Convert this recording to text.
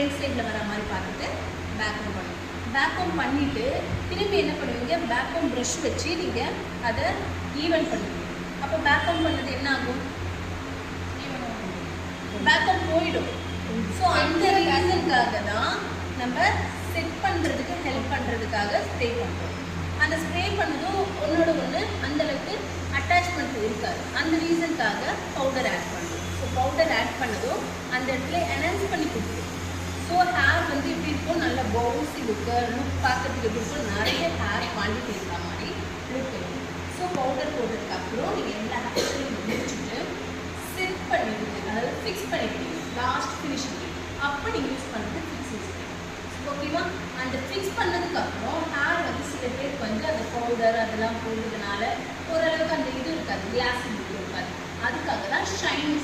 Right சைடில் வர மாதிரி பார்த்துட்டு பேக் ஹோம் பண்ணும். பேக் ஹோம் பண்ணிவிட்டு திரும்பி என்ன பண்ணுவீங்க, பேக் ஹோம் ப்ரஷ் வச்சு நீங்கள் அதை ஈவன் பண்ணுவீங்க. அப்போ பேக் ஹோம் பண்ணது என்ன ஆகும், பேக் ஹோம் போயிடும். ஸோ அந்த ரீசனுக்காக தான் நம்ம செட் பண்ணுறதுக்கு ஹெல்ப் பண்ணுறதுக்காக ஸ்ப்ரே பண்ணுறோம். அந்த ஸ்ப்ரே பண்ணதும் ஒன்றோட ஒன்று அந்தளவுக்கு அட்டாச்மெண்ட் இருக்காது. அந்த ரீசனுக்காக பவுடர் ஆட் பண்ணுறோம். ஸோ பவுடர் ஆட் பண்ணதும் அந்த இடத்துல என்ஹான்ஸ் பண்ணி கொடுத்துரும். ஸோ ஹேர் வந்து எப்படி இருக்கும், நல்ல பவுன்சி லுக்கு, லுக் பார்க்கறதுக்கு எப்படி இருக்கும், நிறைய ஹேர் குவான்டிட்டி இருக்கிற மாதிரி லுக் இருக்கும். ஸோ பவுடர் போட்டதுக்கப்புறம் நீங்கள் எல்லா ஹேர்ஸையும் முடிச்சுட்டு செட் பண்ணிவிடுங்க, அதாவது ஃபிக்ஸ் பண்ணிவிடுவீங்க லாஸ்ட் ஃபினிஷிங். அப்போ நீங்கள் யூஸ் பண்ணுறது ஃபிக்ஸிங் ஸ்ப்ரே. ஓகேவா? அந்த ஃபிக்ஸ் பண்ணதுக்கப்புறம் ஹேர் வந்து சில பேருக்கு வந்து அந்த பவுடர் அதெல்லாம் போடுறதுனால ஓரளவுக்கு அந்த இது இருக்காது, கிளாஸ் இருக்காது. அதுக்காக தான் ஷைனிங்